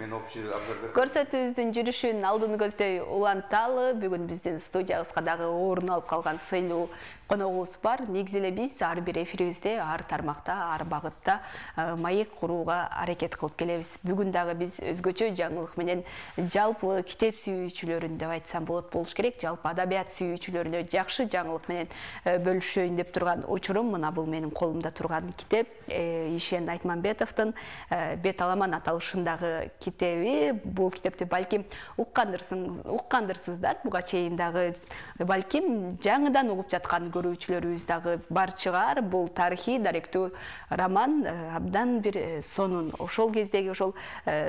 Көрсөтүүбүздүн жүрүшүн алдын көздөй уланталы. Бүгүн биздин студиябызга дагы орун алып калган сыйлуу коногубуз бар. Негизи эле биз ар бир эфирибизде, ар тармакта, ар багытта маек курууга аракет кылып келебиз. Бүгүн дагы биз өзгөчө жаңылык менен жалпы китеп сүйүүчүлөрүн деп айтсам болуш керек. Жалпы адабият сүйүүчүлөрүнө жакшы жаңылык менен бөлүшөйүн деп турган учурум. Мына бул менин колумда турган китеп Ишен Айтмамбетовдун Бет аламан аталышындагы китеби. Бул китепти балким уккандырсыздар. Буга чейин дагы балким жаңыдан угуп жаткан көрүүчүлөрүбүз дагы бар чыгар. Бул тарыхый даректүү роман, абдан бир сонун ошол кездеги ошол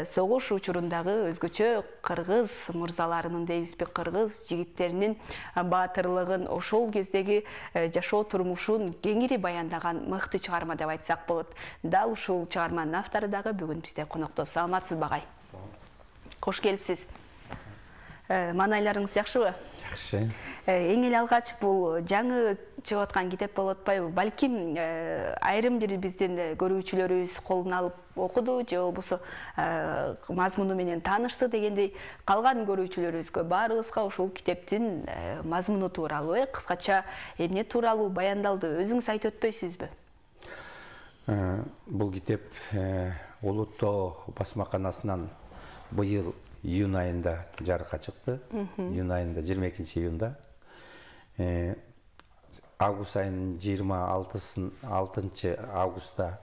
согуш учурундагы өзгөчө кыргыз мырзаларынын дейбизби, кыргыз жигиттеринин баатырлыгын, ошол кездеги жашоо турмушун кеңири баяндаган мыкты чыгарма деп айтсак болот. Дал ушул чыгарманын автору дагы бүгүн бизде конокто. Саламатсызбы агай? Кош келипсиз. Маанайларыңыз жакшыбы? Жакшы. Эң эле алгач бул жаңы чыгып аткан китеп болуп атпайбы? Балким айрым бир биздин көрүүчүлөрүбүз колуна алып окуду же болбосо мазмуну менен таанышты дегендей, калган көрүүчүлөрүбүзгө баарыбызга ушул китептин мазмуну тууралуу, кыскача эмне тууралуу баяндалды, өзүңүз айтып өтпөйсүзбү? Бул китеп Улуттоо басмаканасынан быйыл июнь айында жарыкка чыкты. Июнь айында 22 июнда. Август айынын 26 августта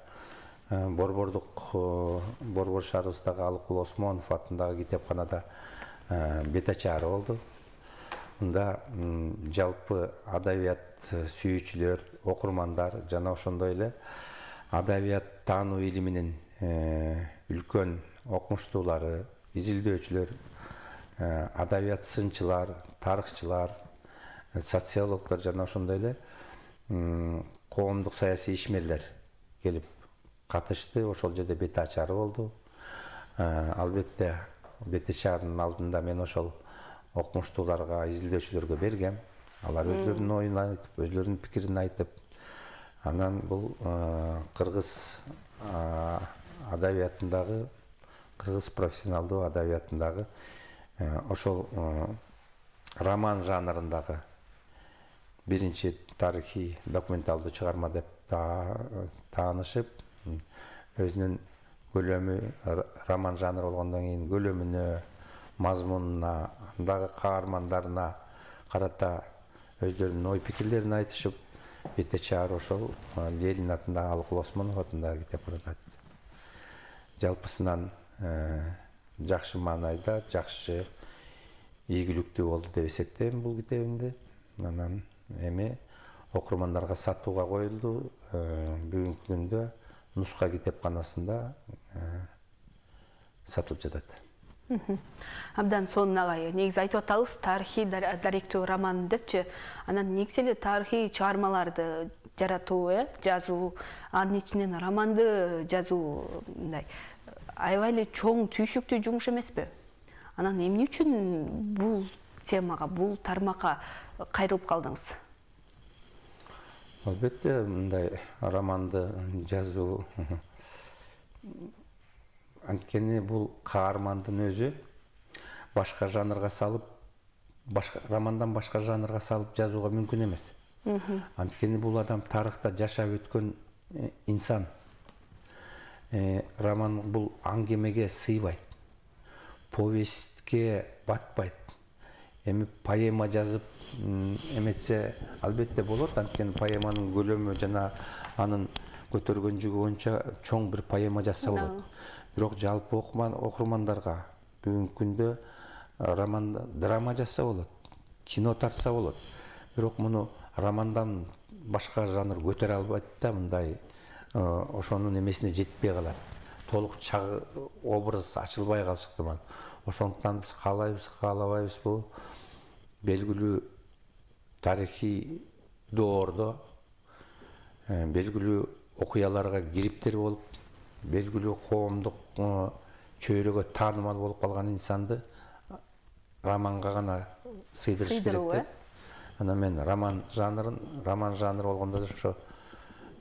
Борбор шаарыбыздагы Алыкул Осмонов атындагы китепканада бетачары болду. Мында жалпы адабият сүйүүчүлөр, окурмандар жана ошондой эле адабият таануу илиминин үлкөн окумуштуулары, изилдөөчүлөр, адабият сынчылар, тарыхчылар, социологдор жана ошондой эле коомдук саясий ишмерлер келип катышты. Ошол жерде бет ачары болду. Албетте бет ачарынын алдында мен ошол окумуштууларга, изилдөөчүлөргө бергем. Алар өзлөрүнүн оюн айтып, өзлөрүнүн пикирин айтып, анан бул кыргыз адабиятындагы, кыргыз профессионалдуу адабиятындагы ошол роман жанрындагы биринчи тарыхый документалдуу чыгарма деп таанышып, өзүнүн көлөмү роман жанры болгондон кийин көлөмүнө, мазмунуна, андагы каармандарына карата өздөрүнүн ой пикирлерин айтышып, бетачары ошол Ленин атындагы Алыкул Осмонов атындагы китепканада. Жалпысынан жакшы маанайда, жакшы ийгиликтүү болду деп эсептейм бул китебимди. Анан эми окурмандарга сатууга коюлду. Бүгүнкү күндө Нуска китепканасында сатылып жатат. Абдан сонун агай. Негизи айтып атабыз, тарыхый даректүү роман депчи. Анан негизи эле тарыхый чыгармаларды жаратуу, жазуу, анын ичинен романды жазуу мындай аябай эле чоң түйшүктүү жумуш эмеспи? Анан эмне үчүн бул темага, бул тармакка кайрылып калдыңыз? Албетте, мындай романды жазуу анткени бул каармандын өзү башка жанрга салып, романдан башка жанрга салып жазууга мүмкүн эмес. Анткени бул адам тарыхта жашап өткөн инсан. Роман бул аңгемеге сыйбайт, повестке батпайт. Эми поэма жазып эметсе албетте болот, анткени поэманын көлөмү жана анын көтөргөн жүгү боюнча чоң бир поэма жазса болот. Бирок жалпы окурмандарга бүгүнкү күндө роман драма жазса болот, кино тартса болот. Бирок муну романдан башка жанр көтөрө албайт да, мындай ошонун эмесине жетпей калат. Толук чагы образ ачылбай калышыктыман. Ошондуктан биз каалабайбыз бул белгилүү тарыхый доордо белгилүү окуяларга кириптер болуп, белгилүү коомдук чөйрөгө таанымал болуп калган инсанды романга гана сыйдырыш керек деп. Анан мен роман жанры болгондо ошо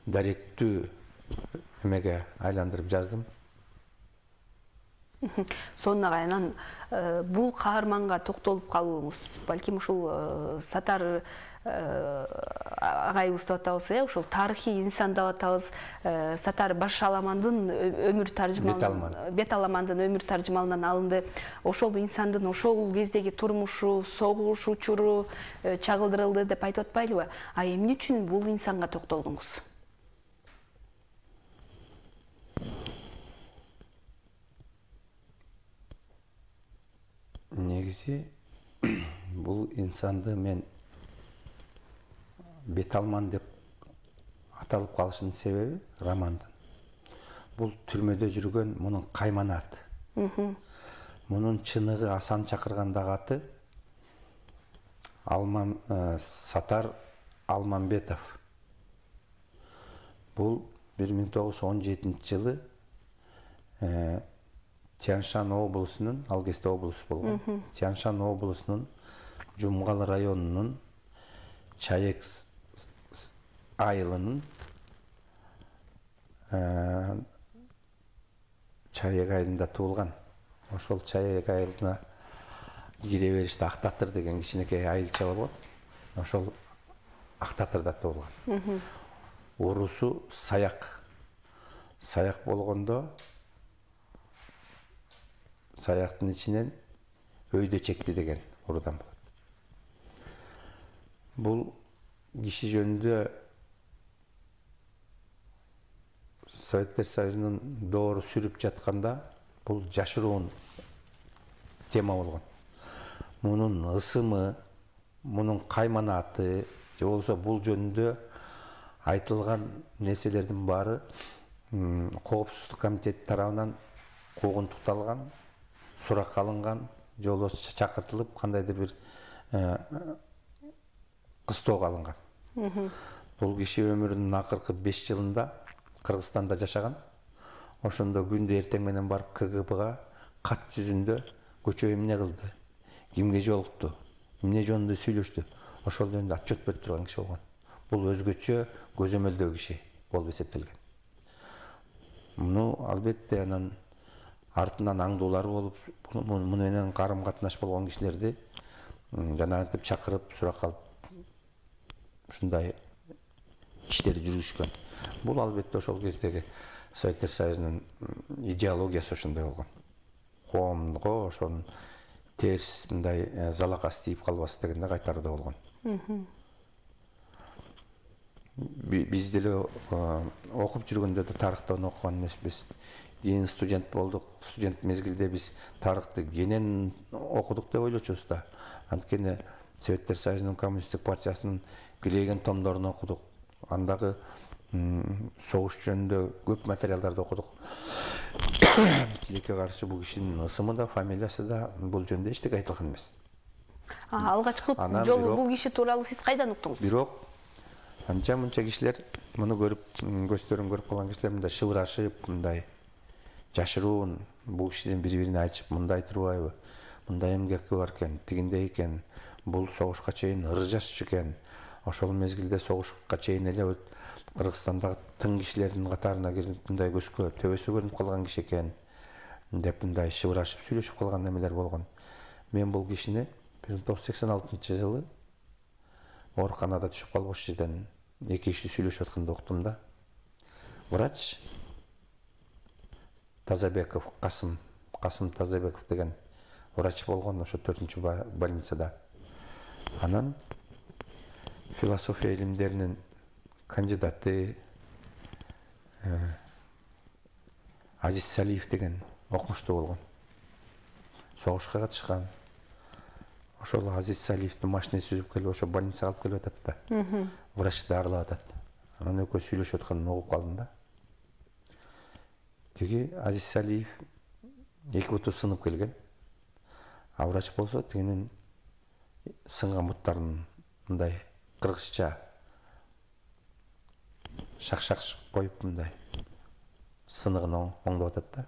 даректүү эмеге айландырып жаздым. Сонуна кайынан бул каарманга токтолуп калууңуз, балким ушул Сатар агайыбыз деп атабыз, ушул тарыхый инсан деп атабыз. Сатар Башаламандын өмүр таржымалынан, Беталамандын өмүр таржымалынан алынды. Ошол инсандын ошол кездеги турмушу, согуш учуру чагылдырылды деп айтып атпайлыбы? А эмне үчүн бул инсанга токтолдуңуз? Негизи бул инсанды мен Беталман деп аталып калышынын себеби романдын. Бул түрмөдө жүргөн мунун кайманаты. Мунун чыныгы Асан чакыргандагы аты Сатар Алмамбетов. Бул 1917 жылы Тяншан облусунун, ал кезде облус болгон, Тяншан облусунун Жумгал районунун Чаек айылынын Чаек айылында туулган. Ошол Чаек айылына кире бериште Актатыр деген кичинекей айылча болгон. Ошол Актатырда туулган. Урусу Саяк. Саяк болгондо Саяктын ичинен Өйдө чекти деген урудан болот. Бул киши жөнүндө Советтер Союзунун доору сүрүп жатканда бул жашыруун тема болгон. Мунун ысымы, мунун кайманаты, же болбосо бул жөнүндө айтылган нерселердин баары Коопсуздук комитети тарабынан куугунтукталган, суракка алынган, же болбосо чакыртылып кандайдыр бир кыстоого алынган. Бул киши өмүрүнүн акыркы 5 жылында Кыргызстанда жашаган. Ошондо күндө эртең менен барып КГБга кат жүзүндө көчө эмне кылды, кимге жолукту, эмне жөнүндө сүйлөштү, ошол жөнүндө отчет берип турган киши болгон. Бул өзгөчө көзөмөлдөө киши болуп эсептелген. Муну албетте анан артынан аңдуулар болуп, муну менен карым катнаш болгон кишилерди жанагынтип чакырып, суракка алып ушундай иштерди жүргүзүшкөн. Бул албетте ошол кездеги Советтер Союзунун идеологиясы ошондой болгон. Коомго ошонун терс мындай залакасы тийип калбасын дегенде кайтарууда болгон. Биз деле окуп жүргөндө да тарыхтан окуган эмеспиз. Кийин студент болдук. Студент мезгилде биз тарыхты кенен окудук деп ойлочубуз да. Анткени Советтер Союзунун коммунисттик партиясынын киреген томдорун окудук. Андагы согуш жөнүндө көп материалдарды окудук. Тилекке каршы бул кишинин ысымы да, фамилиясы да бул жөнүндө эчтеке айтылган эмес. Алгачкы жолу бул киши тууралуу сиз кайдан уктуңуз? Бирок анча мынча кишилер муну көрүп, көздөрүн көрүп калган кишилер мындай шыбырашып, мындай жашыруун бул кишиден бири-бирине айтышып, мындай турбайбы, мындай эмгеки бар экен, тигиндей экен, бул согушка чейин ыр жашчу экен, ошол мезгилде согушка чейин эле Кыргызстандагы тың кишилердин катарына кирип, мындай көзгө төбөсү көрүнүп калган киши экен деп мындай шыбырашып сүйлөшүп калган немелер болгон. Мен бул кишини 1986 жылы ооруканада түшүп калып ошол жерден эки киши сүйлөшүп атканда уктум да. Врач Тазабеков, Касым Тазабеков деген врач болгон ошо 4-чү больницада. Анан философия илимдеринин кандидаты Азиз Салиев деген окумуштуу болгон. Согушка катышкан. Ошол Азиз Салиевдин машинеси сүзүп келип, ошо больницага алып келип атат да. Врачты дарылап атат. Анан экөө сүйлөшүп атканын угуп калдым да. Тиги Азиз Салиев эки буту сынып келген. А врач болсо тигинин сынган буттарын мындай кыргызча шак-шак коюп мындай сыныгын оңдоп атат да.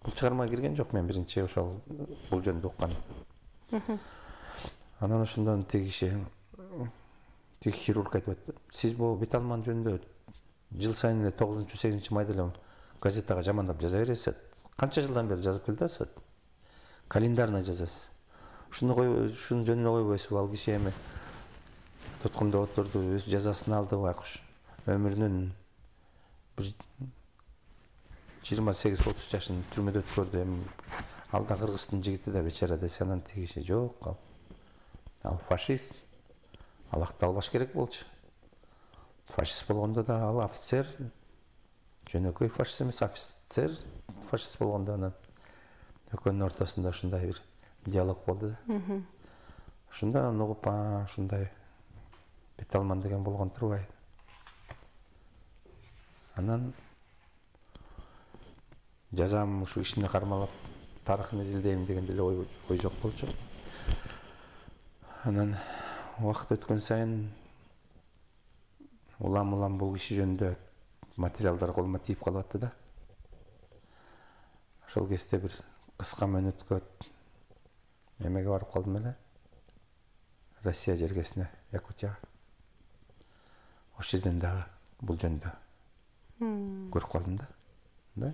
Бул чыгармага кирген жок, мен биринчи ошол бул жөнүндө укканым. Анан ошондон тиги хирург айтып атты. Сиз бул Беталман жөнүндө жыл сайын эле 9-8 майда эле газетага жамандап жаза бересиз. Канча жылдан бери жазып келатасыз? Календарно жазасыз. Ушуну жөнүнө койбойсузбу? Ал киши эми туткунда отурду, өз жазасын алды байкуш. Өмүрүнүн 28-30 жашын түрмөдө өткөрдү. Эми алда Кыргыздын жигити да бечара десе, анан тиги киши жок. Ал фашист. Ал акталбаш керек болчу. Фашист болгондо да ал офицер, жөнөкөй фашист эмес, офицер фашист болгондо анан экөөнүн ортосунда ушундай бир диалог болду да. Ушунда анан угуп, ушундай бет алман деген болгон турбайбы. Анан жазам ушу ишини кармалап, тарыхын изилдейм деген деле ой жок болчу. Анан убакыт өткөн сайын улам бул киши жөнүндө материалдар колума тийип калатты да. Ошол кезде бир кыска мөөнөткө эмеге барып калдым эле. Россия жергесине, Якутияга. Ошол жерден дагы бул жөнүндө көрүп калдым да.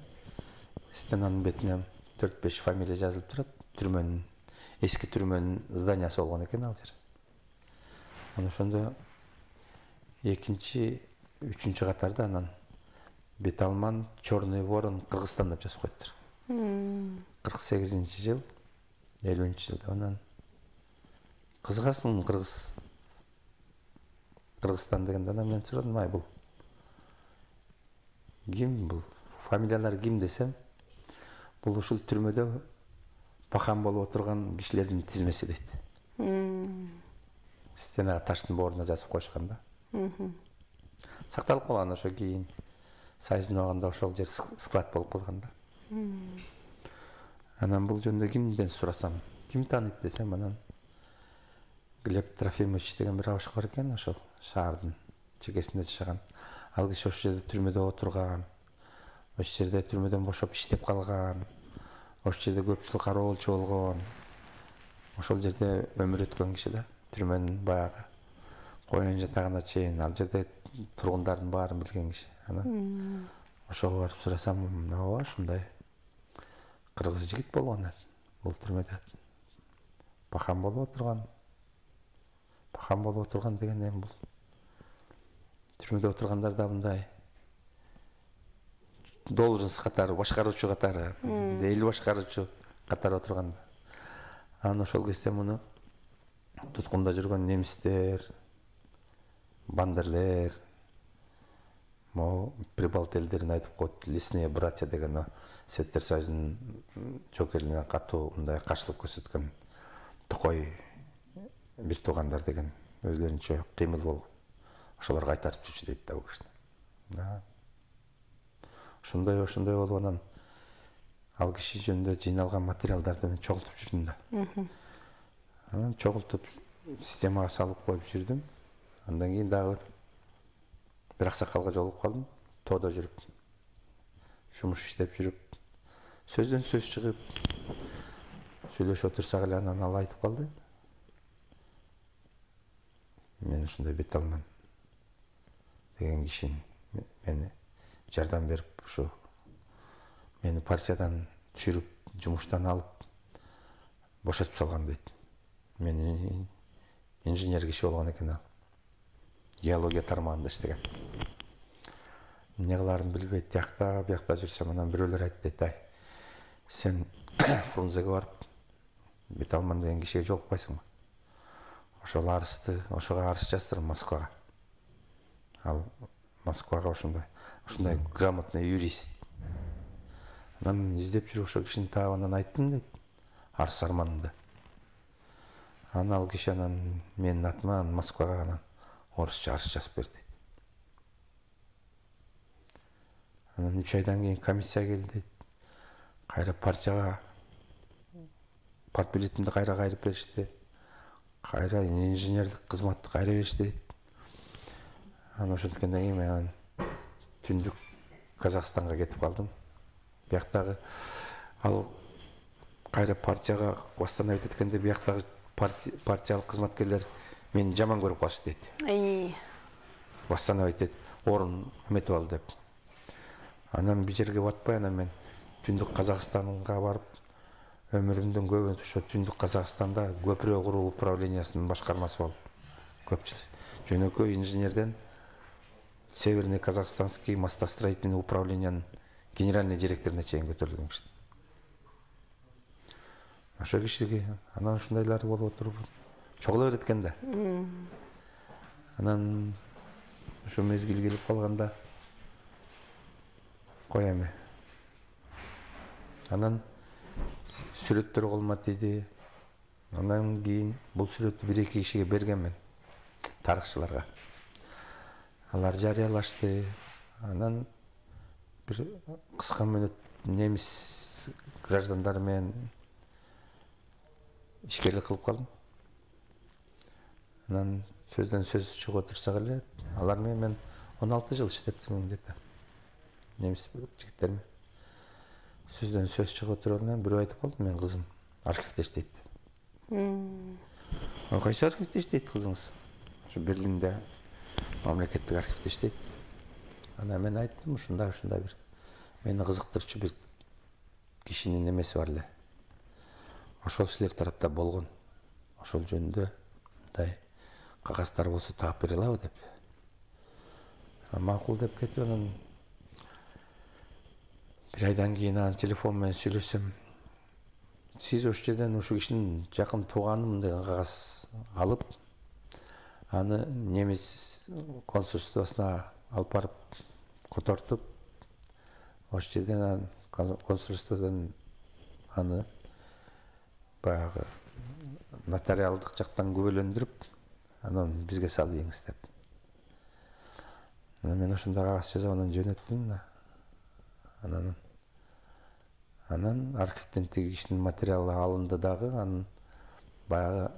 Стенанын бетине 4-5 фамилия жазылып турат. Түрмөнүн, эски түрмөнүн зданиясы болгон экен ал жер. Анан ошондо 2-3 катарда анан бет алман Чёрный ворон Кыргызстан деп жазып коюптур. 48-жыл, 50-жылда. Анан кызыгасың Кыргызстан дегенде анан мен сурадым, бул ким бул? Фамилиялар ким десем, бул ушул түрмөдө пахан болуп отурган кишилердин тизмеси дейт. Стенага таштын бооруна жазып коюшкан да. Сакталып калган, ошо кийин Союздун убагында ошол жер склад болуп калган да. Анан бул жөнүндө кимден сурасам, ким тааныйт десем, анан Глеб Трофимович деген бир абашка бар экен, ошол шаардын чекесинде жашаган. Ал киши ошол жерде түрмөдө отурган, ошол жерде түрмөдөн бошоп иштеп калган, ошол жерде көп жыл кароолчу болгон, ошол жерде өмүр өткөн киши да. Түрмөнүн баягы коен жатагына чейин ал жерде тургундардын баарын билген киши. Анан ошого барып сурасам, ооба ушундай кыргыз жигит болгон бул түрмөдө. Пахан болуп отурган. Пахан болуп отурган деген эми бул түрмөдө отургандар да мындай должность катары, башкаруучу катары, эл башкаруучу катары отурган. Анан ошол кезде муну туткунда жүргөн немистер, бандерлер, прибалт элдерин айтып коет, лесные братья деген Советтер Союзунун жокерлигине катуу мындай каршылык көрсөткөн токой бир туугандар деген өзлөрүнчө кыймыл болгон. Ошолорго кайтарып жүрчү дейт да бул киши. Ошондой болуп анан ал киши жөнүндө жыйналган материалдарды мен чогултуп жүрдүм да. Анан чогултуп системага салып коюп жүрдүм. Андан кийин дагы бир аксакалга жолугуп калдым. Тоодо жүрүп, жумуш иштеп жүрүп, сөздөн сөз чыгып, сүйлөшүп отурсак эле анан ал айтып калды. Мен ушундай бет алман деген киши мени жардам берип, ушу мени партиядан түшүрүп, жумуштан алып, бошотуп салган дейт. Мен инженер киши болгон экен ал. Геология тармагында иштеген. Эмне кыларын билбей, биякта жүрсөм, анан бирөөлөр айтты дейт, сен Фрунзеге барып, бет алман деген кишиге жолукпайсыңбы? Ошол ошого арыз жаздыр Москвага. Ал Москвага ушундай грамотный юрист. Анан издеп жүрүп ошол кишини таап анан айттым дейт, арыз арманымды. Анан ал киши анан менин атыма Москвага анан орусча арыз жазып берди. Анан 3 айдан кийин комиссия келди. Кайра партияга партбилетимди кайра кайрып беришти. Кайра инженерлик кызматты кайра беришти. Анан ошондукенен кийин мен түндүк Казакстанга кетип калдым. Бияктагы ал кайра партияга восстановить эткенде бияктагы партиялык кызматкерлер мени жаман көрүп калышты дейт. Восстановить эт. орын эметип ал деп. Анан бир жерге батпай, анан мен Түндүк Казакстанга барып, өмүрүмдүн көбүн ошо Түндүк Казакстанда көпүрө куруу управлениясынын башкармасы болуп, көпчүлүк жөнөкөй инженерден Северный Казахстанский мостостроительный управлениянын генеральный директоруна чейин көтөрүлгөн киши. Ошо кишиге анан ушундайлар болуп отуруп чогула берет экен да. Анан ошо мезгил келип калганда кой эми. Анан сүрөттөр колума тийди. Андан кийин бул сүрөттү бир-эки кишиге бергенмин, тарыхчыларга. Алар жарыялашты. Анан бир кыска мүнөт немис граждандары менен ишкерлик кылып калдым. Анан сөздөн сөз чыгып отурсак эле, алар менен мен 16 жыл иштептирмин где-то. Немис жигиттер менен. Сөздөн сөз чыгып отургандан бирөө айтып калды, мен кызым архивде иштейт. Кайсы архивде иштейт кызыңыз? Ошо Берлинде мамлекеттик архивде иштейт. Анан мен айттым, ушундай бир мени кызыктырчу бир кишинин эмеси бар эле. Ошол силер тарапта болгон. Ошол жөнүндө мындай кагаздар болсо таап бере алабы деп. Макул деп кетип, анан бир айдан кийин анан телефон менен сүйлөсөм, сиз ошол жерден ушул кишинин жакын тууганы деген кагаз алып, аны немис консульствосуна алып барып котортуп, ошол жерден консульстводон аны баягы нотариалдык жактан күбөлөндүрүп, анан бизге салып ийиңиз деп. Мен ошондой кагаз жазып анан жөнөттүм да. Анан архивден тиги кишинин материалы алынды дагы, анан баягы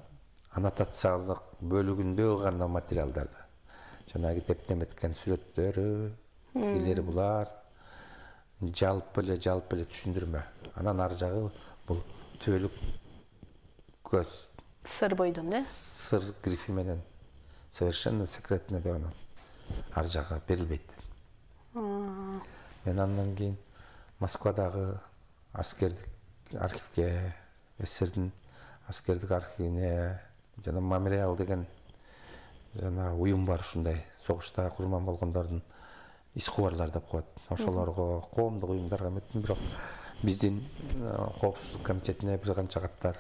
аннотациялык бөлүгүндөгү гана материалдарды. Жанагы тептеметкен сүрөттөрү, тигилери булар, жалпы эле түшүндүрмө. Анан ар жагы бул түбөлүк көз. Сыр бойдон, да? Сыр грифи менен совершенно секретно деп анан ар жагы берилбейт. Мен андан кийин Москвадагы аскердик архивге, СССРдин аскердик архивине, жана мемориал деген жана уюм бар, ушундай согушта курман болгондордун искубарлар деп коет. Ошолорго, коомдук уюмдарга эметтим, бирок биздин коопсуздук комитетине бир канча каттар.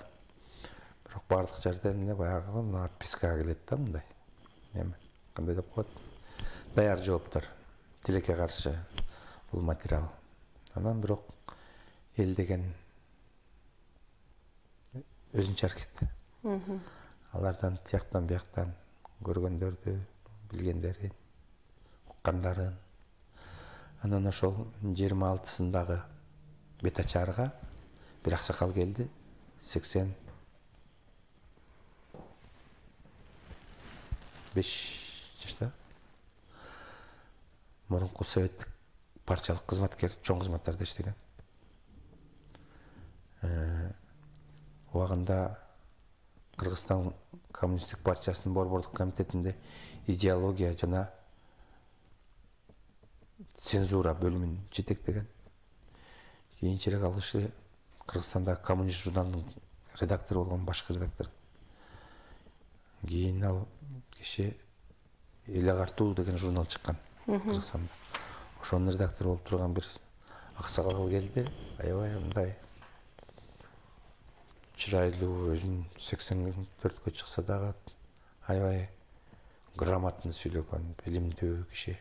Бирок бардык жерден эле баягы отпискага келет да, мындай. Эми кандай деп коет? Даяр жооптор. Тилекке каршы бул материал. Анан бирок эл деген өзүнчө архивде. Алардан тияктан бияктан көргөндөрдү, билгендерин, уккандарын. Анан ошол 26-сындагы бет ачарга бир аксакал келди. 85 жашта. Мурунку советтик парчалык кызматкер, чоң кызматтарда иштеген. Убагында Кыргызстан коммунисттик партиясынын борбордук комитетинде идеология жана цензура бөлүмүн жетектеген. Кийинчерээк ал киши Кыргызстандагы коммунист журналынын редактору болгон, башкы редактор. Кийин ал киши Эле Картуу деген журнал чыккан Кыргызстанда. Ошонун редактору болуп турган бир аксакал келди. Аябай мындай чырайлуу, өзүн 84-кө чыкса дагы аябай грамотно сүйлөгөн, билимдүү киши.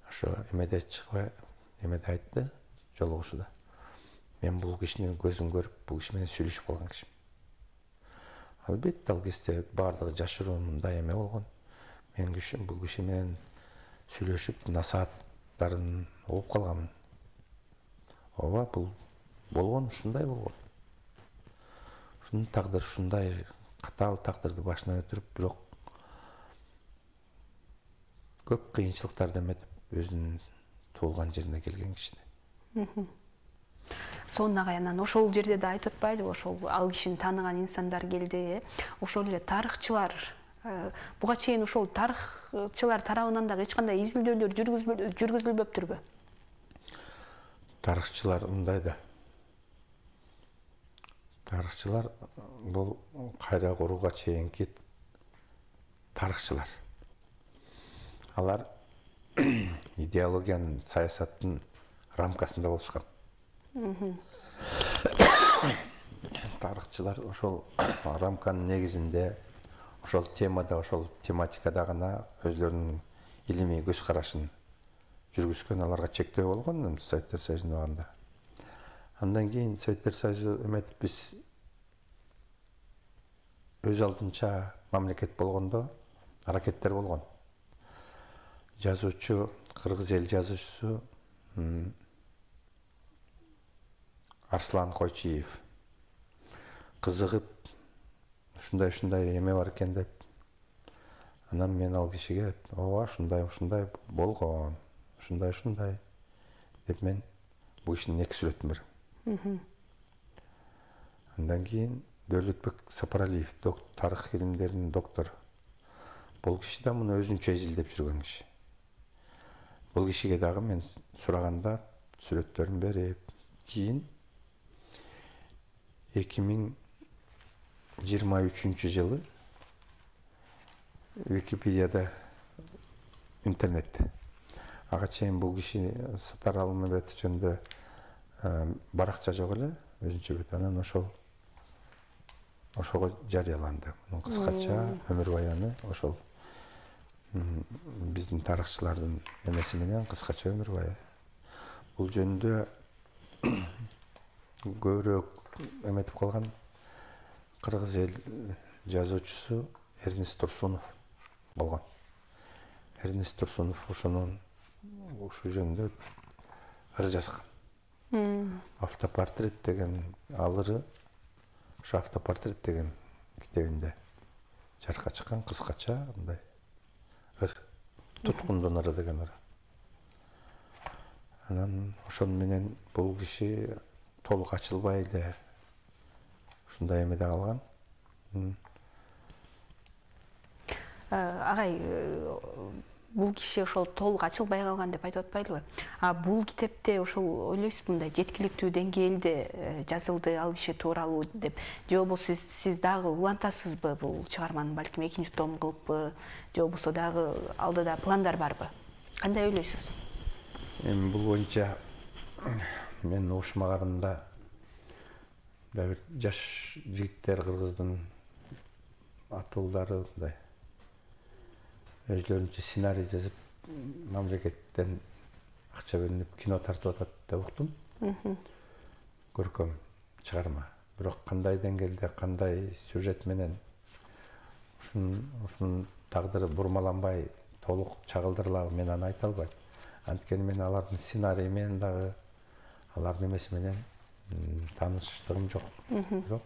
Ошо эмеде чыгып, эмеде айтты жолугушууда. Мен бул кишинин көзүн көрүп, бул киши менен сүйлөшүп калган кишим. Албетте ал кезде бардыгы жашыруу мындай эме болгон. Мен бул киши менен сүйлөшүп, насааттарын угуп калганмын. Ооба, бул болгон, ушундай болгон. Ушунун тагдыры ушундай катаал тагдырды башынан өтүрүп, бирок көп кыйынчылыктарды эметип өзүнүн туулган жерине келген киши. Сонун агай, анан ошол жерде да айтып атпайлыбы, ошол ал кишини тааныган инсандар келди, ошол эле тарыхчылар Буга чейин ошол тарыхчылар тарабынан дагы эч кандай изилдөөлөр жүргүзүлбөптүрбү? Тарыхчылар мындай да. Тарыхчылар бул кайра курууга чейинки тарыхчылар. Алар идеологиянын, саясаттын рамкасында болушкан. Тарыхчылар ошол рамканын негизинде, ошол темада, ошол тематикада гана өзлөрүнүн илимий көз карашын жүргүзгөн, аларга чектөө болгон Советтер Союзунда убагында. Андан кийин Советтер Союзу эметип биз өз алдынча мамлекет болгондо аракеттер болгон. Жазуучу, кыргыз эл жазуучусу Арслан Койчиев кызыгып, ушундай эме бар экен деп, анан мен ал кишиге ооба ушундай болгон, ушундай деп мен бул кишинин 2 сүрөтүн берем. Андан кийин Дөөлөтбек Сапаралиев, тарых илимдеринин доктору. Бул киши да муну өзүнчө изилдеп жүргөн киши. Бул кишиге дагы мен сураганда сүрөттөрүн берип, кийин 2023 жылы Википедияда, интернетте. Ага чейин бул киши Сатар Алмамбетов жөнүндө баракча жок эле, өзүнчө бет. Анан ошого жарыяланды. Мунун кыскача өмүр баяны ошол биздин тарыхчылардын эмеси менен кыскача өмүр баяны. Бул жөнүндө көбүрөөк эметип калган кыргыз эл жазуучусу Эрнест Турсунов болгон. Эрнест Турсунов ошонун ушу жөнүндө ыр жазган. Автопортрет деген алыры, ошо автопортрет деген китебинде жарыкка чыккан, кыскача мындай ыр, туткундун ыры деген ыр. Анан ошон менен бул киши толук ачылбай эле ушундай эмеде калган. Агай, бул киши ошол толук ачылбай калган деп айтып атпайлыбы? Бул китепте ошол ойлойсузбу мындай жеткиликтүү деңгээлде жазылды ал киши тууралуу деп, же болбосо сиз дагы улантасызбы бул чыгарманы балким 2 том кылыппы, же болбосо дагы алдыда пландар барбы? Кандай ойлойсуз? Эми бул боюнча мен угушмаганымда бир жаш жигиттер кыргыздын атуулдары мындай өзлөрүнчө сценарий жазып, мамлекеттен акча бөлүнүп кино тартып атат деп уктум. Көркөм чыгарма. Бирок кандай деңгээлде, кандай сюжет менен ушунун тагдыры бурмаланбай, толук чагылдырылабы, мен аны айта албайм. Анткени мен алардын сценарийи менен дагы, алардын эмеси менен тааныштыгым жок. Бирок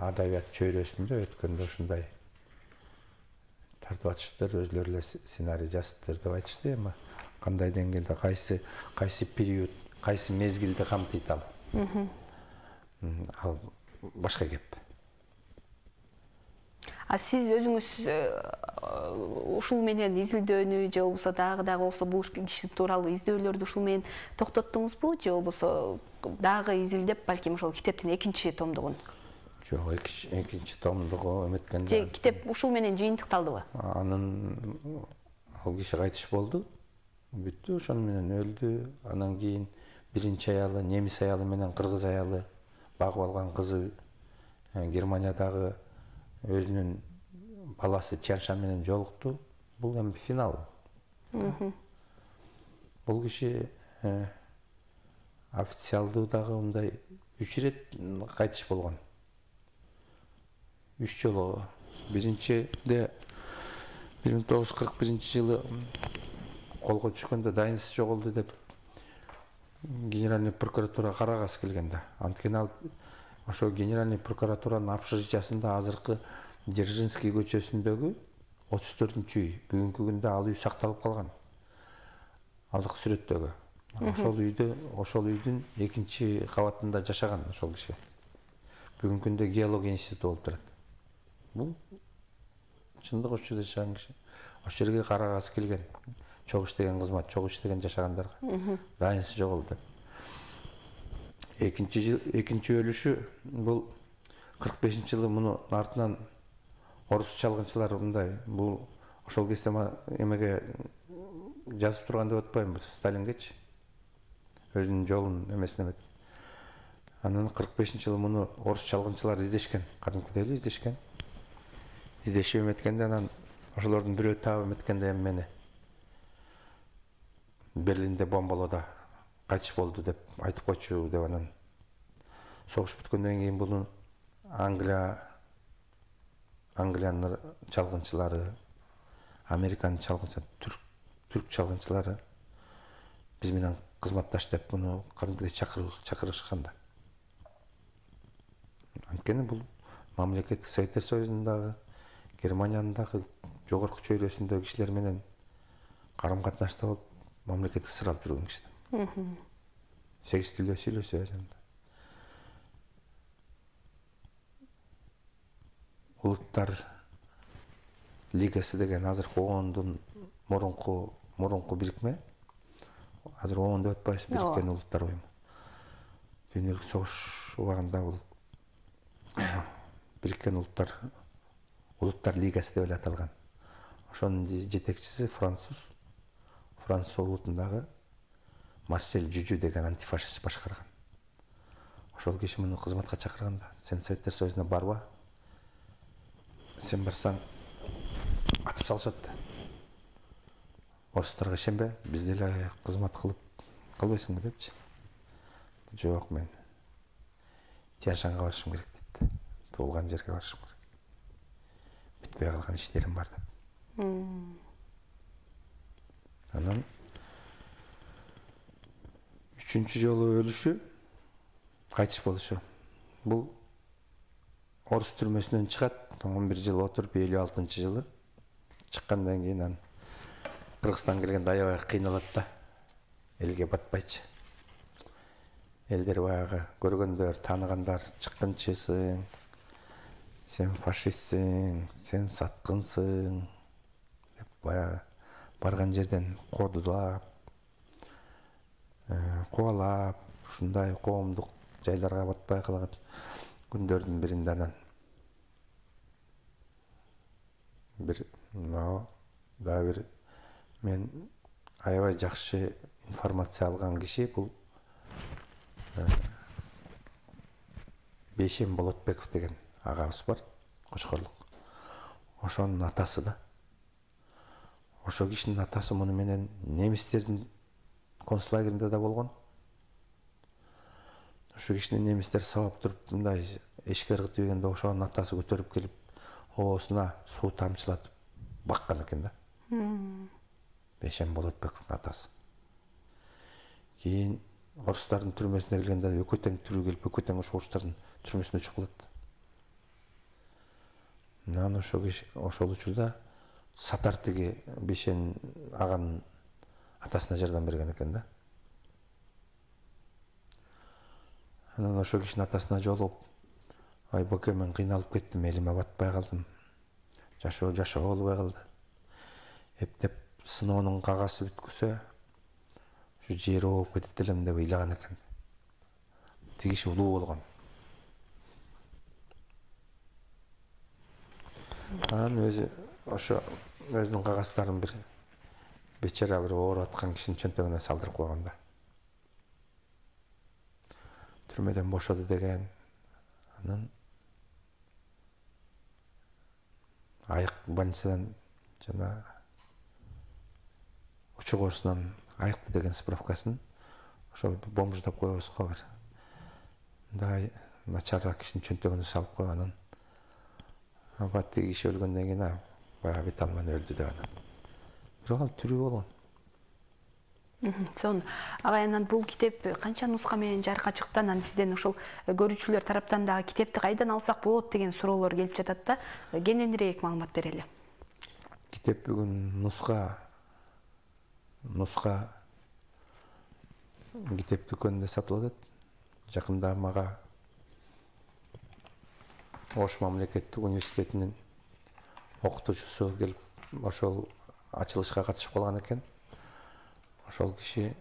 адабият чөйрөсүндө өткөндө ушундай тартып атыштыр, өзлөрү эле сценарий жазыптыр деп айтышты. Эми кандай деңгээлде, кайсы период, кайсы мезгилди камтыйт ал. Ал башка кеп. Сиз өзүңүз ушул менен изилдөөнү, же болбосо дагы болсо бул киши тууралуу издөөлөрдү ушул менен токтоттуңузбу, же болбосо дагы изилдеп, балким ошол китептин 2 томдугун? Жок, 2 томдугу эметкенде. Же китеп ушул менен жыйынтыкталдыбы? Анын ал киши кайтыш болду. Бүттү, ошону менен өлдү. Анан кийин биринчи аялы, немис аялы менен кыргыз аялы багып алган кызы Германиядагы өзүнүн баласы Тяншан менен жолукту. Бул эми финал. Бул киши официалдуу дагы мындай 3 ирет кайтыш болгон. 3 жолу. Биринчиде 1941 жылы колго түшкөндө дайынсыз жоголду деп генеральный прокуратура карагасы келгенде. Анткени ал ошо генеральный прокуратуранын общежитиясында азыркы Дзержинский көчөсүндөгү 34-үй, бүгүнкү күндө ал үй сакталып калган. Алдык сүрөттөгү. Ошол үйдүн 2 кабатында жашаган ошол киши. Бүгүнкү күндө геология институту болуп турат. Бул чындык ошол жерде жашаган киши ошол жерге карагасы келген, чогуу иштеген кызмат, чогуу иштеген жашагандарга дайынсы жок болду. Экинчи өлүшү бул 45-жылы муну артынан орус чалгынчылар мындай, бул ошол кезде эмеге жазып турган деп атпайбы, Сталингечи өзүнүн жолун эмесин эмет. Анан 45-жылы муну орус чалгынчылар издешкен, кадимкидей эле издешкен. Издешип эметкенде анан ошолордун бирөө таап эметкенде мени Берлинде бомбалоодо кайтыш болду деп айтып койчу деп анан согуш бүткөндөн кийин буну Англиянын чалгынчылары, Американын чалгынчылары, түрк чалгынчылары биз менен кызматташ деп буну кадимкидей чакырышкан да. Анткени бул мамлекеттик Советтер Союзундагы, Германиянын дагы жогорку чөйрөсүндөгү кишилер менен карым катнашта болуп, мамлекеттик сыр алып жүргөн кишилер. 8 тилде сүйлөшөбүз өзүндө. Улуттар Лигасы деген азыркы ООНдун мурунку бирикме. Азыр ООН деп атпайбыз, Бириккен Улуттар уюму. Дүйнөлүк согуш убагында бул Бириккен Улуттар Лигасы деп эле аталган. Ошонун жетекчиси Француз улутундагы Марсель Жужу деген антифашист башкарган. Ошол киши муну кызматка чакырганда, сен Советтер Союзуна барба, сен барсаң атып салышат. Орустарга ишенбе, бизде эле кызмат кылып калбайсыңбы депчи. Жок, мен Тяньшанга барышым керек дейт. Туулган жерге барышым керек. Бүтпөй калган иштерим бар деп. Анан үчүнчү жолу өлүшү, кайтыш болушу. Бул орус түрмөсүнөн чыгат, 11 жыл отуруп, 56-жылы чыккандан кийин анан Кыргызстанга келгенде аябай кыйналат да. Элге батпайчы. Элдер баягы көргөндөр, тааныгандар, чыккынчысың, сен фашистсиң, сен саткынсың деп баягы барган жерден кодулап, кубалап, ушундай коомдук жайларга батпай калган күндөрдүн биринде анан бир мен аябай жакшы информация алган киши бул Бейшен Болотбеков деген агабыз бар, Кочкорлук. Ошонун атасы да. Ошо кишинин атасы муну менен немистердин концлагеринде да болгон. Ошо кишини немистер сабап туруп, мындай эшикке ыргытып ийгенде ошонун атасы көтөрүп келип, оосуна суу тамчылатып баккан экен да. Бейшен Болотбековдун атасы. Кийин орустардын түрмөсүнө келгенде өкөтең түрү келип, өкөтең ошо орустардын түрмөсүнө чыгып калат. Анан ошол учурда Сатар тиги Бейшен аганын атасына жардам берген экен да. Анан ошол кишинин атасына жолугуп, ай боке, мен кыйналып кеттим, элиме батпай калдым. Жашоо болбой калды. Эптеп сыноонун кагасы бүткүсө, ушу жери ооп кетет элем деп ыйлаган экен. Тиги киши улуу болгон. Анан ошо өзүнүн кагаздарын бир бечара бир ооруп аткан кишинин чөнтөгүнө салдырып койгон да. Түрмөдөн бошоду деген. Анан айык больницадан жана учук орусунан айыкты деген справкасын ошо бомждап коебуз го бир. Мындай начарыраак кишинин чөнтөгүнө салып коюп анан тиги киши өлгөндөн кийин баягы бет алман өлдү деп анан. Бирок ал тирүү болгон. Сон агай, анан бул китеп канча нуска менен жарыкка чыкты? Анан бизден ушул көрүүчүлөр тараптан дагы китепти кайдан алсак болот деген суроолор келип жатат да. Кененирээк маалымат берели. Китеп бүгүн нуска китеп дүкөнүндө сатылып атат. Жакында мага Ош мамлекеттик университетинин окутуучусу келип ошол ачылышка катышып калган экен. Ошол киши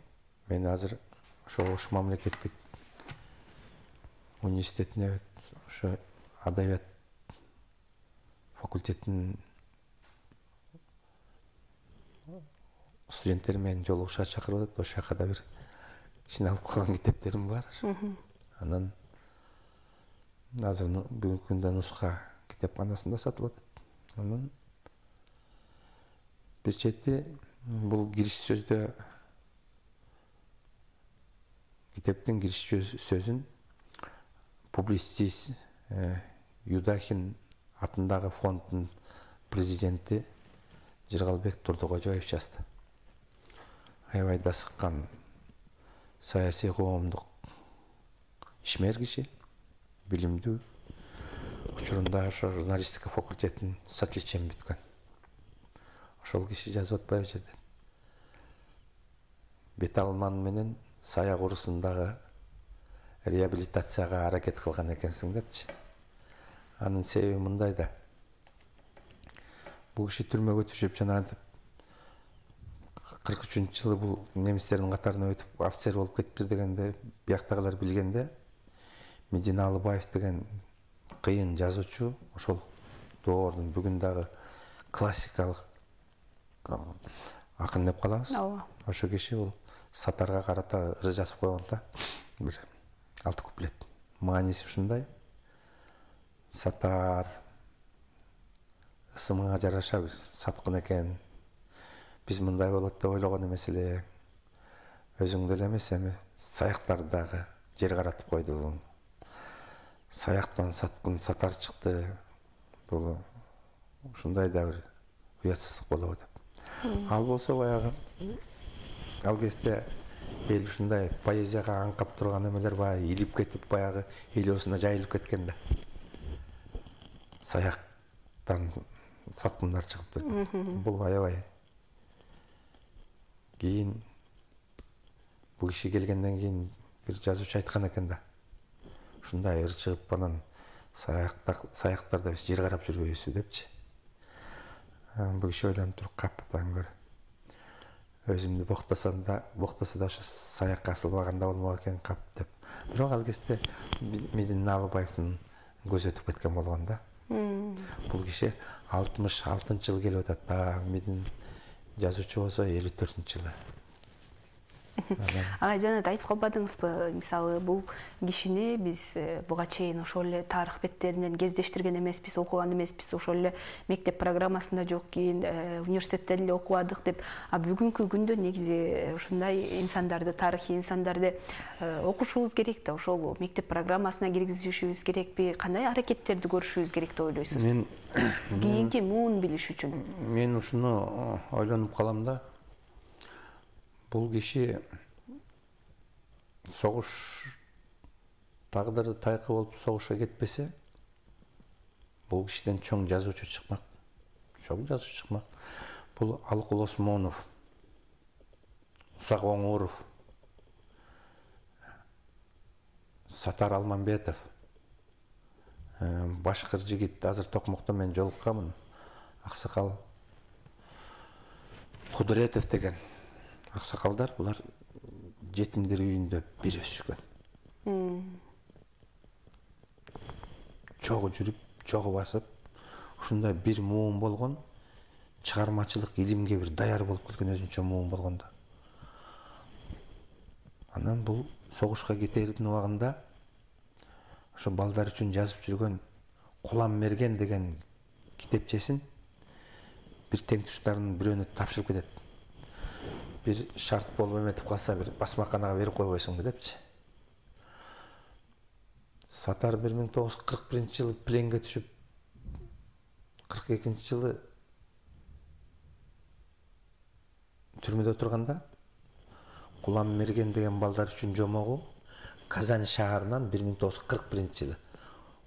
мен азыр ошо Ош мамлекеттик университетине ошо адабият факультетинин студенттери менен жолугушууга чакырып атат. Ошол жака да бир кичине алып калган китептерим бар. Анан азыр бүгүнкү күндө нуска китепканасында сатылып атат. Анан бир чети бул кириш сөздө китептин кириш сөзүн публицист Юдахин атындагы фонддун президенти Жыргалбек Турдукожоев жазды. Аябай да сыккан саясий коомдук ишмер киши, билимдүү, учурунда ошо журналистика факультетин с отличием бүткөн. Ошол киши жазып атпайбы жерде. Бет алман менен саяк урусундагы реабилитацияга аракет кылган экенсиң депчи. Анын себеби мындай да. Бул киши түрмөгө түшүп жанагынтип 43-жылы бул немистердин катарына өтүп офицер болуп кетиптир дегенде бияктагылар билгенде Медина Алыбаев деген кыйын жазуучу, ошол доордун бүгүн дагы классикалык акын деп калабыз. Ошо киши бул Сатарга карата ыры жазып койгонда бир 6 куплет. Мааниси ушундай: Сатар ысымыңа жараша бир саткын экен. Биз мындай болот деп ойлогон эмес эле. Өзүң деле эмес эми саяктарды дагы жер каратып койдуң. Саяктан саткын сатар чыкты. Бул ушундай да бир уятсыздык болобу деп. Ал болсо баягы ал кезде эл ушундай поэзияга аңкап турган эмелер баягы илип кетип баягы эл осуна жайылып кеткен да. Саяктан саткындар чыгыптыр деп. Бул аябай. Кийин бул киши келгенден кийин бир жазуучу айткан экен да. Ушундай ыр чыгып анан саяктарда биз жер карап жүрбөйбүзбү депчи. Бул киши ойлонуп туруп каптан көрө. Өзүмдү боктосо да ошо саякка асылбаганда болмок экен кап деп. Бирок ал кезде Медина Алыбаевдин көзү өтүп кеткен болгон да. Бул киши 66-жылы келип атат. Медин жазуучу болсо 54-жылы. Ага жана да айтып калбадыңызбы, мисалы бул кишини биз буга чейин ошол эле тарых беттеринен кездештирген эмеспиз, окуган эмеспиз, ошол эле мектеп программасында жок, кийин университетте эле окубадык деп. А бүгүнкү күндө негизи ушундай инсандарды, тарыхый инсандарды окушубуз керек да, ошол мектеп программасына киргизишибиз керекпи? Кандай аракеттерди көрүшүбүз керек деп ойлойсуз? Мен кийинки муун билиш үчүн. Мен ушуну ойлонуп калам да. Бул киши согуш тагдыры тайкы болуп согушка кетпесе, бул кишиден чоң жазуучу чыкмак. Чоң жазуучу чыкмак. Бул Алкул Осмонов, Усак Оңуров, Сатар Алмамбетов, башкыр жигит, азыр Токмокто мен жолукканмын. Аксакал Кудуретов деген аксакалдар, булар жетимдер үйүндө бир өсүшкөн. Чогуу жүрүп, чогуу басып, ушундай бир муун болгон, чыгармачылык илимге бир даяр болуп келген өзүнчө муун болгондо. Анан бул согушка кетердин убагында ошо балдар үчүн жазып жүргөн Кулам Мерген деген китепчесин бир теңтуштарынын бирөөнө тапшырып кетет. Бир шарт болуп эметип калса, бир басмаканага берип койбойсуңбу депчи. Сатар 1941-жылы пленге түшүп, 42-жылы түрмөдө турганда, Кулам Мерген деген балдар үчүн жомогу Казань шаарынан 1941-жылы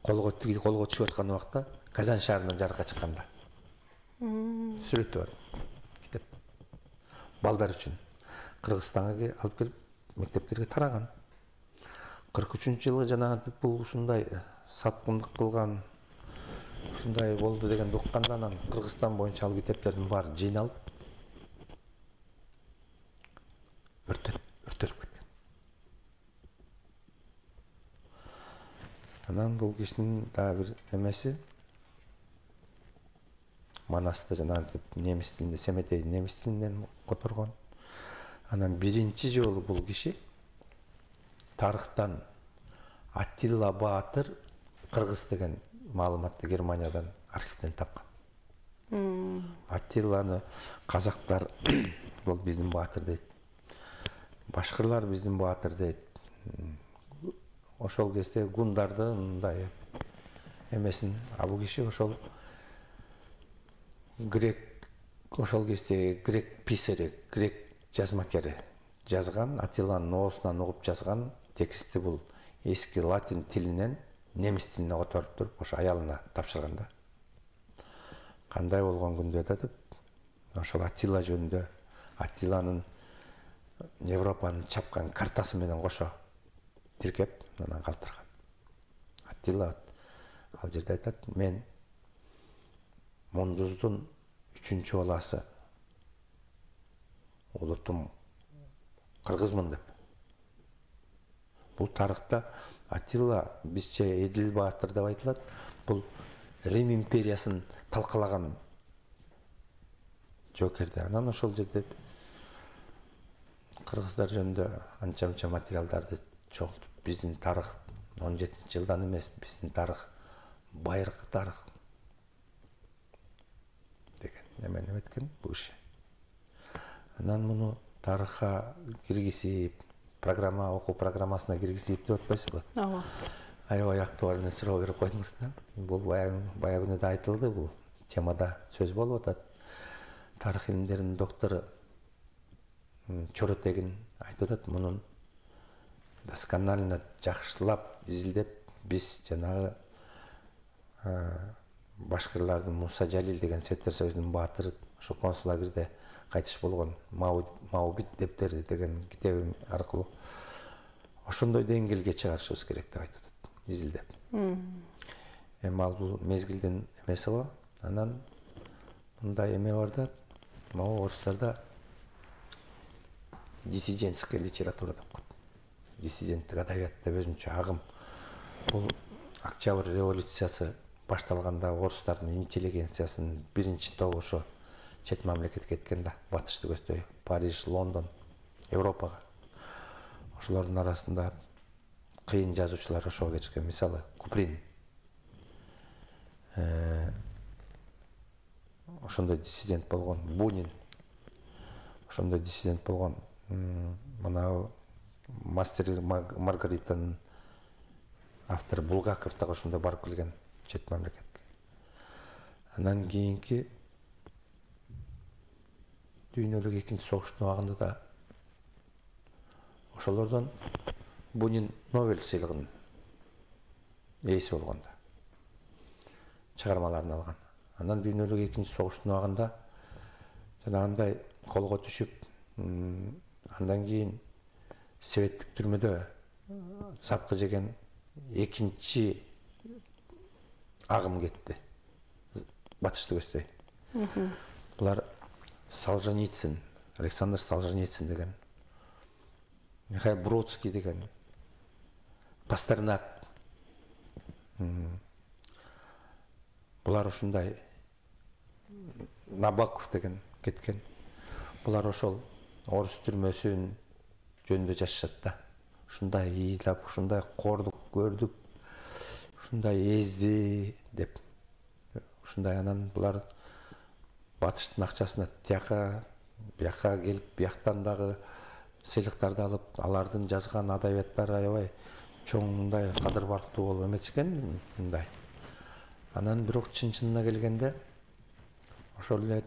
колго түшүп аткан убакта Казань шаарынан жарыкка чыкканда. Сүрөтү бар. Китеп. Балдар үчүн Кыргызстанга алып келип мектептерге тараган. 43-жылы жанагынтип бул ушундай саткындык кылган ушундай болду дегенди укканда анан Кыргызстан боюнча ал китептердин баары жыйналып өртөлүп кеткен. Анан бул кишинин дагы бир эмеси Манасты жанагынтип немис тилинде Семетейди немис тилинен которгон. Анан биринчи жолу бул киши тарыхтан Аттила Баатыр кыргыз деген маалыматты Германиядан архивден тапкан. Аттиланы казактар бул биздин баатыр дейт. Башкырлар биздин баатыр дейт. Ошол кезде гундардын мындай эмесин бул киши ошол ошол кезде грек писари, грек жазмакери жазган, Аттиланын оосунан угуп жазган тексти бул эски латин тилинен немис тилине которуп туруп ошо аялына тапшырган да. Кандай болгон күндө да деп ошол Аттила жөнүндө Аттиланын Европаны чапкан картасы менен кошо тиркеп анан калтырган. Аттила ал жерде айтат: "Мен Мундуздун 3-чү баласы, улутум кыргызмын" деп. Бул тарыхта Аттила бизче Эдил Баатыр деп айтылат. Бул Рим империясын талкалаган жоокерди. Анан ошол жерде кыргыздар жөнүндө анча-мынча материалдарды чогултуп, биздин тарых 17-жылдан эмес, биздин тарых байыркы тарых деген эмени эметкен бул киши. Анан муну тарыхка киргизип, окуу программасына киргизип деп атпайсызбы? Ооба. Аябай актуальный суроо берип койдуңуз да. Бул баягы күнү да айтылды, бул темада сөз болуп атат. Тарых илимдеринин доктору Чоротегин айтып атат, мунун досконально жакшылап изилдеп биз жанагы башкырлардын Муса Жалил деген Советтер Союзунун баатыры ошо концлагерде кайтыш болгон Маубит дептери деген китеби аркылуу ошондой деңгээлге чыгарышыбыз керек деп айтып атат, изилдеп. Эми ал бул мезгилдин эмеси го. Анан мындай эме бар да, могу орустарда диссидентская литература деп коет. Диссиденттик адабият деп өзүнчө агым. Бул Октябрь революциясы башталганда орустардын интеллигенциясынын биринчи тобу ошо чет мамлекетке кеткен да, батышты көздөй, Париж, Лондон, Европага. Ошолордун арасында кыйын жазуучулар ошого кетишкен. Мисалы, Куприн. Ошондой диссидент болгон. Бунин. Ошондой диссидент болгон. Мына Мастер и Маргаританын автору Булгаков да ошондой барып келген чет мамлекетке. Анан кийинки дүйнөлүк экинчи согуштун убагында да ошолордон Бунин Нобель сыйлыгынын ээси болгон да. Чыгармаларын алган. Анан дүйнөлүк экинчи согуштун убагында жанагындай колго түшүп, андан кийин советтик түрмөдө сапкы жеген экинчи агым кетти. Батышты көздөй. Булар Солженицын, Александр Солженицын деген, Михаил Бродский деген, Пастернак. Булар ушундай, Набоков деген кеткен. Булар ошол орус түрмөсүн жөнүндө жашашат да. Ушундай ыйлап, ушундай кордук көрдүк, ушундай эзди деп. Ушундай анан булар батыштын акчасына тияка, бияка келип, бияктан дагы сыйлыктарды алып, алардын жазган адабияттары аябай чоң мындай кадыр барктуу болуп эметишкен мындай. Анан бирок чын-чынына келгенде ошол эле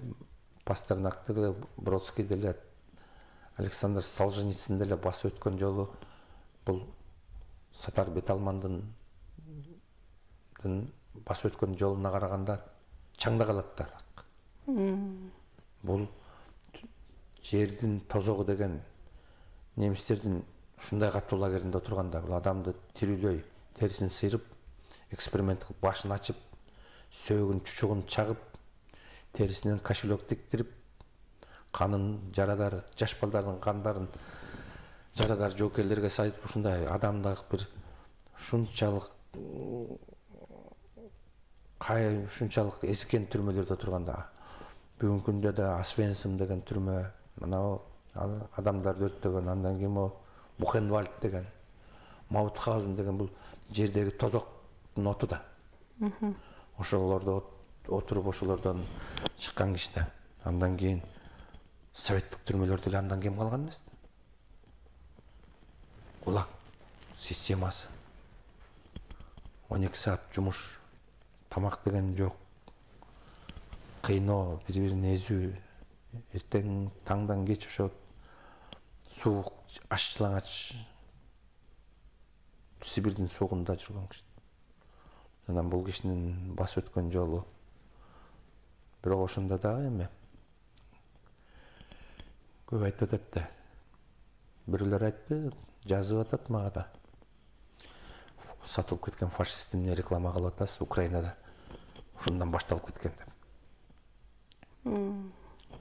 Пастернак деле, Бродский деле, Александр Солженицын деле басып өткөн жолу бул Сатар Беталмандын басып өткөн жолуна караганда чаңда калат да. Бул жердин тозогу деген немистердин ушундай катуу лагеринде отурганда бул адамды тирүүлөй, терисин сыйрып, эксперимент кылып, башын ачып, сөөгүн чучугун чагып, терисинен кошелек тиктирип, канын жарадар, жаш балдардын кандарын жарадар жоокерлерге сайтып, ушундай адамдагы бир ушунчалык эзкен түрмөлөрдө турганда, бүгүнкү күндө да Освенцим деген түрмө, мына адамдарды өрттөгөн, андан кийин Бухенвальд деген, Маутхаузен деген бул жердеги тозоктун оту да. Ошолордо отуруп, ошолордон чыккан киши да. Андан кийин советтик түрмөлөрдө эле андан кем калган эмес. ГУЛАГ системасы. 12 саат жумуш, тамак деген жок. Кыйноо, бири-бирин эзүү, эртең таңдан кеч ошо суук, аш-жалаңач Сибирдин суугунда жүргөн киши. Анан бул кишинин басып өткөн жолу. Бирок ошондо дагы эме көп айтып атат да. Бирөөлөр айтты, жазып атат мага да. Сатылып кеткен фашист эмне реклама кылып атасыз Украинада. Ошондон башталып кеткен деп.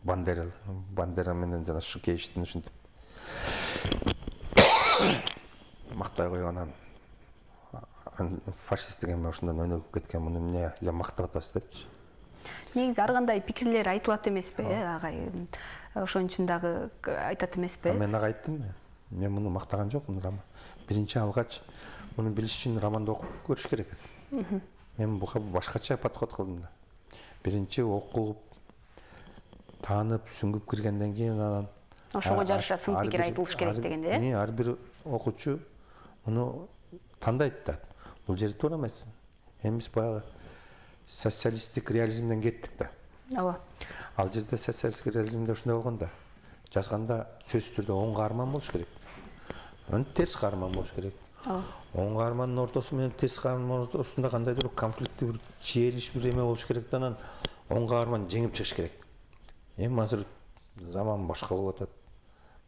Бандера менен жана Шукевичтин ушинтип мактай койгонан фашист деген ошондон өнүгүп кеткен, муну эмне эле мактап атасыз депчи. Негизи ар кандай пикирлер айтылат эмеспи, агай? Ошон үчүн дагы айтат эмеспи? Мен ага айттым, мен муну мактаган жокмун, биринчи алгач муну билиш үчүн романды окуп көрүш керек экен. Мен буга башкача подход кылдым да. Биринчи окуп, таанып, сүңгүп киргенден кийин анан ошого жараша сын пикир айтылыш керек дегенде. Ар бир окуучу муну тандайт да. Бул жери туура эмес. Биз баягы социалисттик реализмден кеттик да. Ооба. Ал жерде социалисттик реализмде ушундай болгон да. Жазганда сөзсүз түрдө оң каарман болуш керек. Анан терс каарман болуш керек. Оң каармандын ортосу менен терс каармандын ортосунда кандайдыр бир конфликти, бир чиелиш бир эме болуш керек да, анан оң каарман жеңип чыгыш керек. Эми азыр заман башка болуп атат.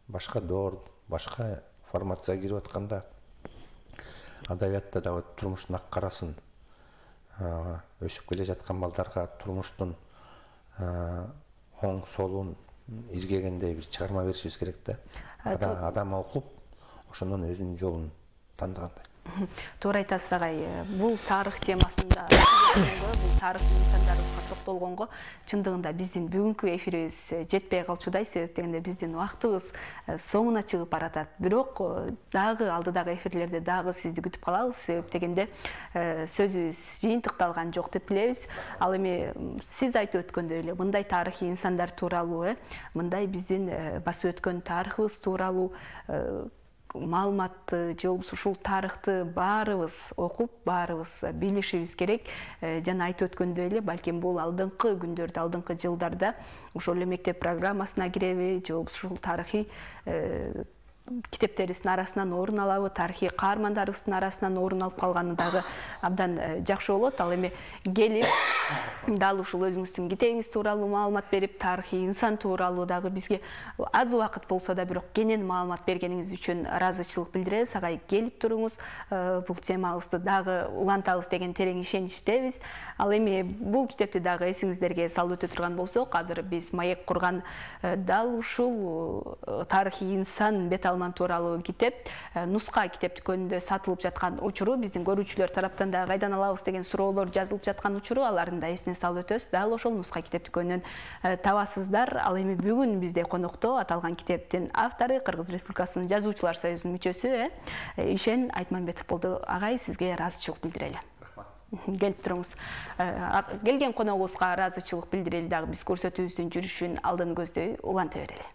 Башка доор, башка формация кирип атканда адабиятта дагы турмуштун ак карасын, өсүп келе жаткан балдарга турмуштун оң солун иргегендей бир чыгарма беришибиз керек да. Адам окуп, ошондон өзүнүн жолун тандагандай. Туура айтасыз агай. Бул тарых темасында, бул тарых инсандарыбызга токтолгонго чындыгында биздин бүгүнкү эфирибиз жетпей калчудай, себеп дегенде биздин убактыбыз соңуна чыгып баратат. Бирок дагы алдыдагы эфирлерде дагы сизди күтүп калабыз, себеп дегенде сөзүбүз жыйынтыкталган жок деп билебиз. Ал эми сиз айтып өткөндөй эле мындай тарыхый инсандар тууралуу, мындай биздин басып өткөн тарыхыбыз тууралуу маалыматты же болбосо ушул тарыхты баарыбыз окуп, баарыбыз билишибиз керек. Жана айтып өткөндөй эле, балким бул алдыңкы күндөрдө, алдыңкы жылдарда ошол эле мектеп программасына киреби, же болбосо ушул тарыхый китептерибиздин арасынан орун алабы, тарыхый каармандарыбыздын арасынан орун алып калганы дагы абдан жакшы болот. Ал эми келип дал ушул өзүңүздүн китебиңиз тууралуу маалымат берип, тарыхый инсан тууралуу дагы бизге аз убакыт болсо да бирок кенен маалымат бергениңиз үчүн ыраазычылык билдиребиз. Агай, келип туруңуз, бул темабызды дагы улантабыз деген терең ишеничтебиз. Ал эми бул китепти дагы эсиңиздерге салып өтө турган болсок, азыр биз Маек курган дал ушул тарыхый инсан бет алман тууралуу китеп, нуска китеп дүкөнүндө сатылып жаткан учуру, биздин көрүүчүлөр тараптан да кайдан алабыз деген суроолор жазылып жаткан учуру, алардын да эсине салып өтөбүз. Дал ошол нуска китеп дүкөнүнөн табасыздар. Ал эми бүгүн бизде конокто аталган китептин автору, Кыргыз Республикасынын Жазуучулар союзунун мүчөсү Ишен Айтмамбетов болду. Агай, сизге ыраазычылык билдирели. Келип туруңуз. Келген коногубузга ыраазычылык билдирели дагы биз көрсөтүүбүздүн жүрүшүн алдын көздөй уланта берели.